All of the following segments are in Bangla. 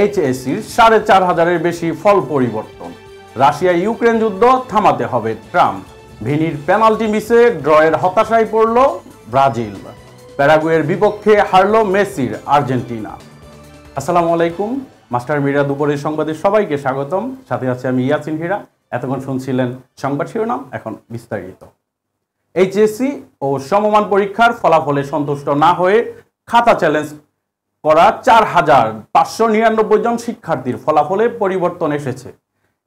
এইচএসসির ৪,৫০০-এর বেশি ফল পরিবর্তন। রাশিয়া ইউক্রেন যুদ্ধ থামাতে হবে ট্রাম্প। ভিনির পেনাল্টি মিসে ড্রয়ের হতাশায় পড়ল ব্রাজিল। প্যারাগুয়ের বিপক্ষে হারল মেসির আর্জেন্টিনা। আসসালামু আলাইকুম, মাস্টার মিডিয়া দুপুরের সংবাদে সবাইকে স্বাগতম। সাথে আছে আমি ইয়াসিন হীরা। এতক্ষণ শুনছিলেন সংবাদ শিরোনাম, এখন বিস্তারিত। এইচএসসি ও সমমান পরীক্ষার ফলাফলে সন্তুষ্ট না হয়ে খাতা চ্যালেঞ্জ করা ৪,৫৯৯ জন শিক্ষার্থীর ফলাফলে পরিবর্তন এসেছে।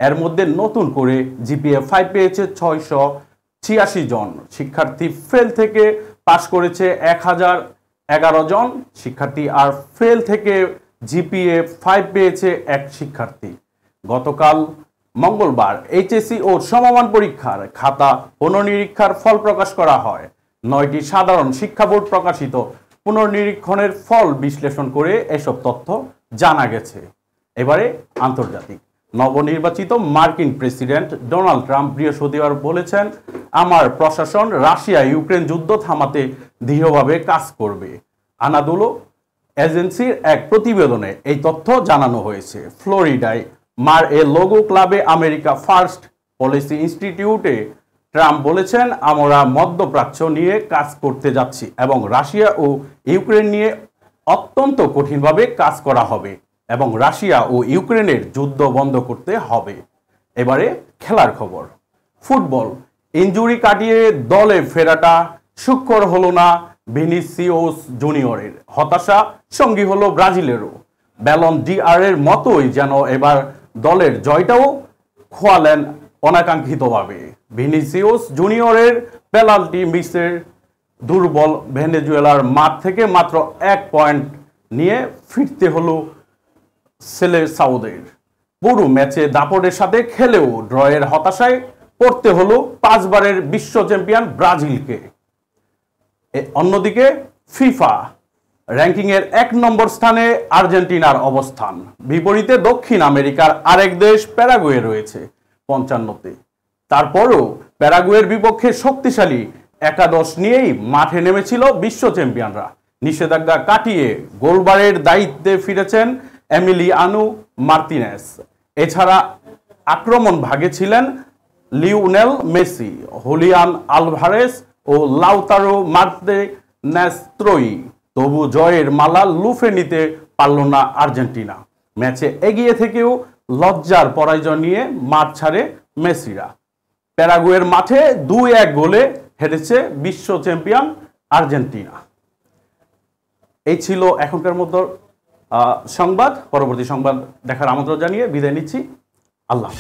এর মধ্যে নতুন করে জিপিএ 5 পেয়েছে ৬৮৬ জন শিক্ষার্থী, ফেল থেকে পাশ করেছে ১,০১১ জন শিক্ষার্থী, আর ফেল থেকে জিপিএ 5 পেয়েছে এক শিক্ষার্থী। গতকাল মঙ্গলবার এইচএসসি ও সমমান পরীক্ষার খাতা পুনর্নিরীক্ষার ফল প্রকাশ করা হয়। ৯টি সাধারণ শিক্ষা বোর্ড প্রকাশিত পুনর্নিরীক্ষণের ফল বিশ্লেষণ করে এসব তথ্য জানা গেছে। এবারে আন্তর্জাতিক। নবনির্বাচিত মার্কিন প্রেসিডেন্ট ডোনাল্ড ট্রাম্প বৃহস্পতিবার বলেছেন, আমার প্রশাসন রাশিয়া ইউক্রেন যুদ্ধ থামাতে দৃঢ়ভাবে কাজ করবে। আনাদোলো এজেন্সির এক প্রতিবেদনে এই তথ্য জানানো হয়েছে। ফ্লোরিডায় মার এ লোগো ক্লাবে আমেরিকা ফার্স্ট পলিসি ইনস্টিটিউটে ট্রাম্প বলেছেন, আমরা মধ্যপ্রাচ্য নিয়ে কাজ করতে যাচ্ছি এবং রাশিয়া ও ইউক্রেন নিয়ে অত্যন্ত কঠিনভাবে কাজ করা হবে এবং রাশিয়া ও ইউক্রেনের যুদ্ধ বন্ধ করতে হবে। এবারে খেলার খবর। ফুটবল। ইনজুরি কাটিয়ে দলে ফেরাটা সুখকর হলো না ভিনিসিউস জুনিয়রের। হতাশা সঙ্গী হলো ব্রাজিলেরও। ব্যালন ডিআর এর মতোই যেন এবার দলের জয়টাও খোয়ালেন অনাকাঙ্ক্ষিতভাবে। ভিনিসিউস জুনিয়রের পেনাল্টি মিসের দুর্বল ভেনেজুয়েলার মাঠ থেকে মাত্র 1 পয়েন্ট নিয়ে ফিরতে হলো সেলেসাওদের। পুরো ম্যাচে দাপটের সাথে খেলেও ড্রয়ের হতাশায় পড়তে হলো 5 বারের বিশ্ব চ্যাম্পিয়ন ব্রাজিলকে। অন্যদিকে ফিফা র্যাঙ্কিংয়ের 1 নম্বর স্থানে আর্জেন্টিনার অবস্থান। বিপরীতে দক্ষিণ আমেরিকার আরেক দেশ প্যারাগুয়ে রয়েছে 55তে। তারপরও প্যারাগুয়ের বিপক্ষে শক্তিশালী একাদশ নিয়েই মাঠে নেমেছিল বিশ্ব চ্যাম্পিয়নরা। নিষেধাজ্ঞা কাটিয়ে গোলবারের দায়িত্বে ফিরেছেন এমিলিয়ানো মার্তিনেস। এছাড়া আক্রমণ ভাগে ছিলেন লিওনেল মেসি, হুলিয়ান আলভারেস ও লাউতারো মার্তিনেস ত্রয়ী। তবু জয়ের মালা লুফে নিতে পারল না আর্জেন্টিনা। ম্যাচে এগিয়ে থেকেও লজ্জার পরাজয় নিয়ে মাঠ ছাড়ে মেসিরা। প্যারাগুয়ের মাঠে 2-1 গোলে হেরেছে বিশ্ব চ্যাম্পিয়ন আর্জেন্টিনা। এই ছিল এখনকার মতো সংবাদ। পরবর্তী সংবাদ দেখার আমন্ত্রণ জানিয়ে বিদায় নিচ্ছি। আল্লাহ।